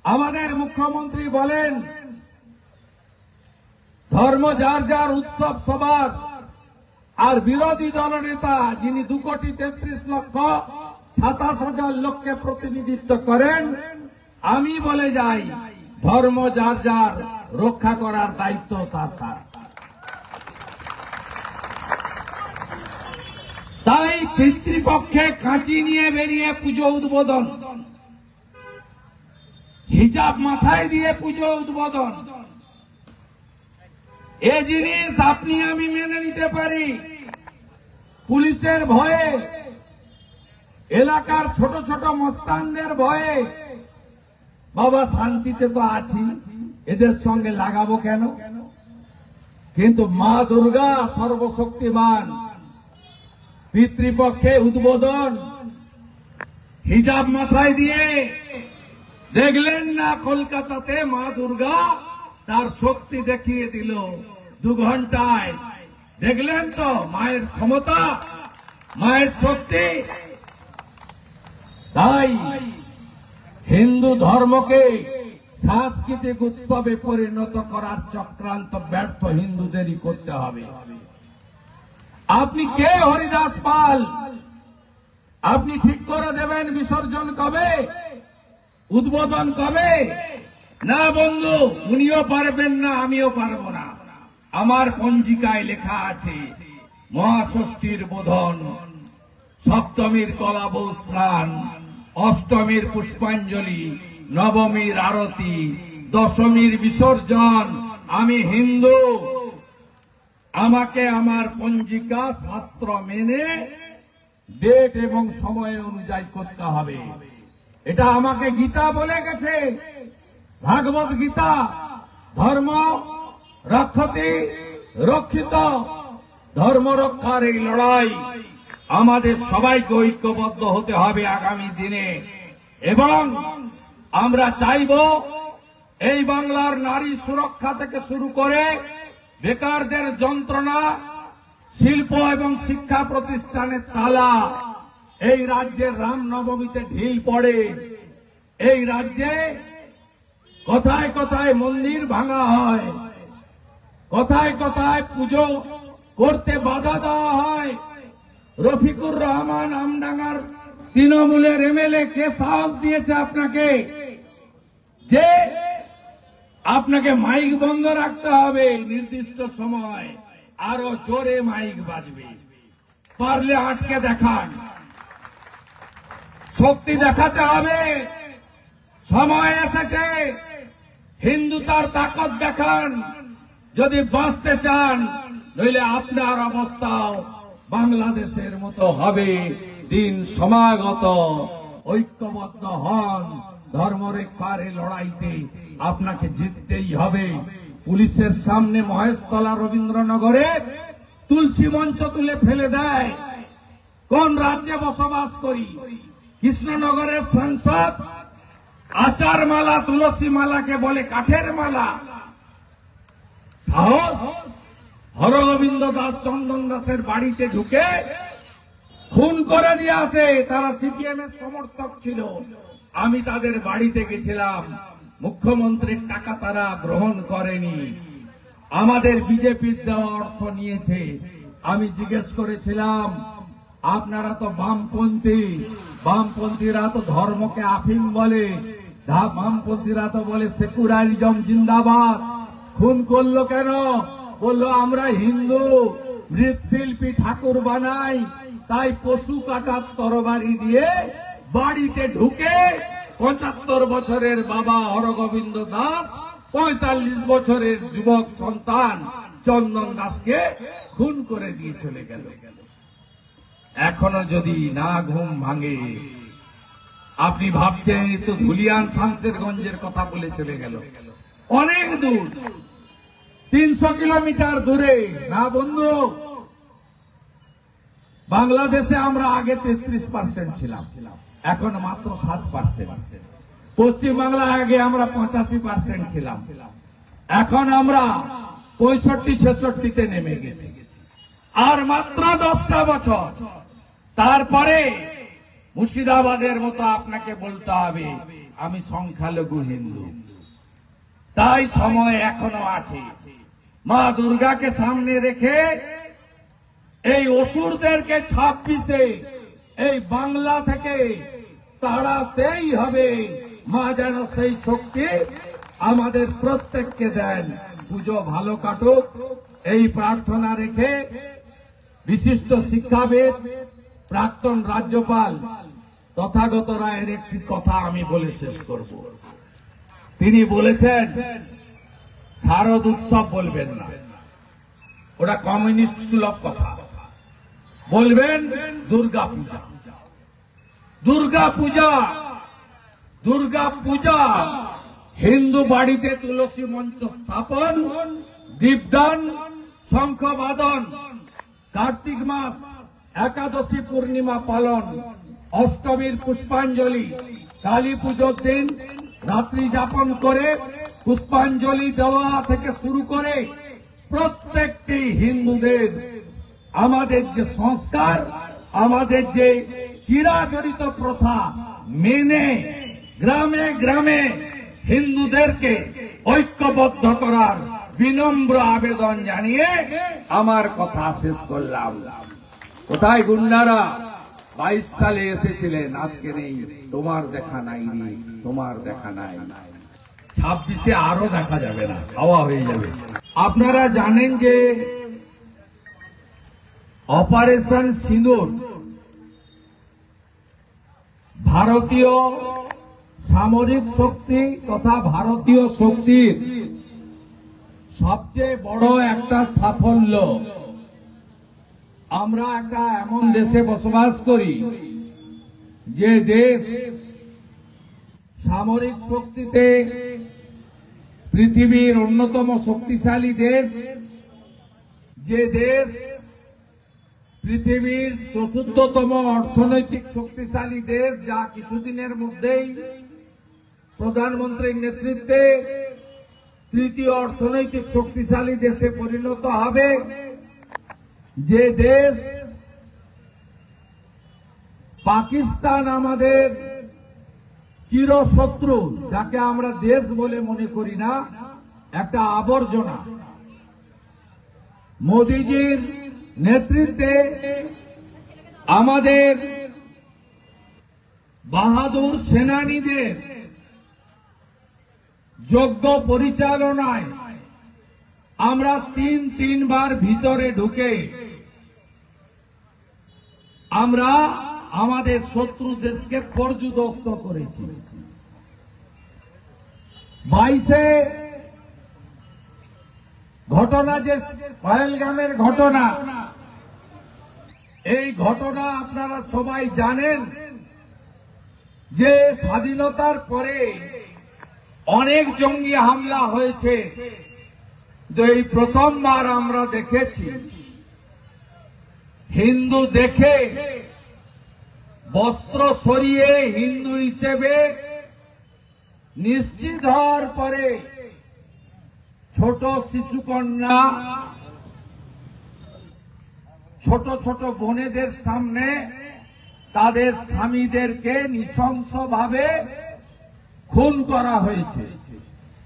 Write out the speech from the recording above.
আমাদের মুখ্যমন্ত্রী বলেন ধর্ম যার যার, উৎসব সবার। আর বিরোধী দলনেতা যিনি 2,33,27,000 লোককে প্রতিনিধিত্ব করেন, আমি বলে যাই ধর্ম যার যার, রক্ষা করার দায়িত্ব তার তার। তাই পিতৃপক্ষে কাঁচি নিয়ে বেরিয়ে পুজো উদ্বোধন, হিজাব মাথায় দিয়ে পুজো উদ্বোধন, এ জিনিস আপনি আমি মেনে নিতে পারি। পুলিশের ভয়ে, এলাকার ছোট ছোট মস্তানদের ভয়ে বাবা শান্তিতে তো আছি, এদের সঙ্গে লাগাবো কেন? কিন্তু মা দুর্গা সর্বশক্তিমান, পিতৃপক্ষে উদ্বোধন হিজাব মাথায় দিয়ে, দেখলেন না কলকাতাতে মা দুর্গা তার শক্তি দেখিয়ে দিল 2 ঘন্টায়। দেখলেন তো মায়ের ক্ষমতা, মায়ের শক্তি। তাই হিন্দু ধর্মকে সাংস্কৃতিক উৎসবে পরিণত করার চক্রান্ত ব্যর্থ হিন্দুদেরই করতে হবে। আপনি কে হরিদাস পাল? আপনি ঠিক করে দেবেন বিসর্জন কবে, উদ্বোধন কবে? না বন্ধু, উনিও পারবেন না, আমিও পারব না। আমার পঞ্জিকায় লেখা আছে মহাষষ্ঠীর বোধন, সপ্তমীর কলাব স্নান, অষ্টমীর পুষ্পাঞ্জলি, নবমীর আরতি, দশমীর বিসর্জন। আমি হিন্দু, আমাকে আমার পঞ্জিকা শাস্ত্র মেনে ডেট এবং সময় অনুযায়ী করতে হবে। এটা আমাকে গীতা বলে গেছে, ভাগবত গীতা। ধর্ম রক্ষতি রক্ষিত, ধর্ম রক্ষার এই লড়াই আমাদের সবাইকে ঐক্যবদ্ধ হতে হবে আগামী দিনে। এবং আমরা চাইব এই বাংলার নারী সুরক্ষা থেকে শুরু করে বেকারদের যন্ত্রণা, শিল্প এবং শিক্ষা প্রতিষ্ঠানের তালা, এই রাজ্যের রামনবমীতে ঢিল পড়ে। এই রাজ্যে কথায় কথায় মন্দির ভাঙা হয়, কথায় কথায় পুজো করতে বাধা দেওয়া হয়। রফিকুর রহমান আমডাঙ্গার তৃণমূলের এমএলএ কে সাহস দিয়েছে আপনাকে যে আপনাকে মাইক বন্ধ রাখতে হবে নির্দিষ্ট সময়, আরো জোরে মাইক বাজবে? পারলে আটকে দেখান, শক্তি দেখাতে হবে। সময় এসেছে, হিন্দুতার তাকত দেখান যদি বাঁচতে চান, নইলে আপনার অবস্থাও বাংলাদেশের মতো হবে। দিন সমাগত, ঐক্যবদ্ধ হন। ধর্মরক্ষার এই লড়াইতে আপনাকে জিততেই হবে। পুলিশের সামনে মহেশতলা রবীন্দ্রনগরে তুলসী মঞ্চ তুলে ফেলে দেয়। কোন রাজ্যে বসবাস করি? কৃষ্ণনগরের সাংসদ আচার মালা, তুলসী মালাকে বলে কাঠের মালা। সাহস! হরগোবিন্দ দাস, চন্দন দাসের বাড়িতে ঢুকে খুন করে দিয়ে আসে। তারা সিপিএম এর সমর্থক ছিল। আমি তাদের বাড়িতে গেছিলাম, মুখ্যমন্ত্রীর টাকা তারা গ্রহণ করেনি, আমাদের বিজেপির দেওয়া অর্থ নিয়েছে। আমি জিজ্ঞেস করেছিলাম, আপনারা তো বামপন্থী, বামপন্থীরা তো ধর্মকে আফিম বলে, বামপন্থীরা তো বলে সেকুলারিজম জিন্দাবাদ। খুন করলো কেন? বললো আমরা হিন্দু, মৃৎশিল্পী ঠাকুর বানাই, তাই পশু কাটার তরবারি দিয়ে বাড়িতে ঢুকে 75 বছরের বাবা হরগোবিন্দ দাস, 45 বছরের যুবক সন্তান চন্দন দাসকে খুন করে দিয়ে চলে গেল। এখনো যদি না ঘুম ভাঙে, আপনি ভাবছেন তো ধুলিয়ান শামসেরগঞ্জের কথা বলে চলে গেল, অনেক দূর, 300 কিলোমিটার দূরে। না বন্ধু, বাংলাদেশে আমরা আগে 33% ছিলাম, এখন মাত্র 7%। পশ্চিমবাংলা আগে আমরা 85% ছিলাম, এখন আমরা 65-66-তে নেমে গেছি। আর মাত্র 10টা বছর, তারপরে মুর্শিদাবাদের মতো আপনাকে বলতে হবে আমি সংখ্যালঘু হিন্দু। তাই সময় এখনো আছে। মা দুর্গাকে সামনে রেখে এই অসুরদেরকে 26-এ এই বাংলা থেকে তাড়াতেই হবে। মা যেন সেই শক্তি আমাদের প্রত্যেককে দেন। পুজো ভালো কাটুক এই প্রার্থনা রেখে বিশিষ্ট শিক্ষাবিদ প্রাক্তন রাজ্যপাল তথাগত রায়ের একটি কথা আমি বলে শেষ করব। তিনি বলেছেন শারদ উৎসব বলবেন না, ওটা কমিউনিস্ট সুলভ কথা। বলবেন দুর্গা পূজা। দুর্গা পূজা, দুর্গা পূজা হিন্দু বাড়িতে তুলসী মঞ্চ স্থাপন, দীপদান, শঙ্খবাদন, কার্তিক মাস একাদশী পূর্ণিমা পালন, অষ্টমীর পুষ্পাঞ্জলি, কালী পুজোর দিন রাত্রি যাপন করে পুষ্পাঞ্জলি দেওয়া থেকে শুরু করে প্রত্যেকটি হিন্দুদের আমাদের যে সংস্কার, আমাদের যে চিরাচরিত প্রথা মেনে গ্রামে গ্রামে হিন্দুদেরকে ঐক্যবদ্ধ করার বিনম্র আবেদন জানিয়ে আমার কথা শেষ করলাম। কোথায় গুন্ডারা 22 সালে এসেছিলেন, আজকে নেই, তোমার দেখা নাই রে, তোমার দেখা নাই। 26-এ আরো দেখা যাবে না, হাওয়া হয়ে যাবে। আপনারা জানেন যে অপারেশন সিঁদুর ভারতীয় সামরিক শক্তি তথা ভারতীয় শক্তির সবচেয়ে বড় একটা সাফল্য। আমরা একটা এমন দেশে বসবাস করি যে দেশ সামরিক শক্তিতে পৃথিবীর অন্যতম শক্তিশালী দেশ, যে দেশ পৃথিবীর চতুর্থতম অর্থনৈতিক শক্তিশালী দেশ, যা কিছুদিনের মধ্যেই প্রধানমন্ত্রীর নেতৃত্বে তৃতীয় অর্থনৈতিক শক্তিশালী দেশে পরিণত হবে, যে দেশ পাকিস্তান আমাদের চিরশত্রু, যাকে আমরা দেশ বলে মনে করি না, একটা আবর্জনা। মোদিজির নেতৃত্বে আমাদের বাহাদুর সেনানীদের যোগ্য পরিচালনায় আমরা তিনবার ভিতরে ঢুকে আমরা আমাদের শত্রু দেশকে পর্যুদস্ত করেছি। 22-এ ঘটনা, যে পহেলগামের ঘটনা, এই ঘটনা আপনারা সবাই জানেন যে স্বাধীনতার পরে অনেক জঙ্গি হামলা হয়েছে, তো এই প্রথমবার আমরা দেখেছি হিন্দু দেখে বস্ত্র সরিয়ে হিন্দু হিসেবে নিশ্চিত হওয়ার পরে ছোট শিশুকন্যা, ছোট ছোট বোনেদের সামনে তাদের স্বামীদেরকে নৃশংসভাবে খুন করা হয়েছে।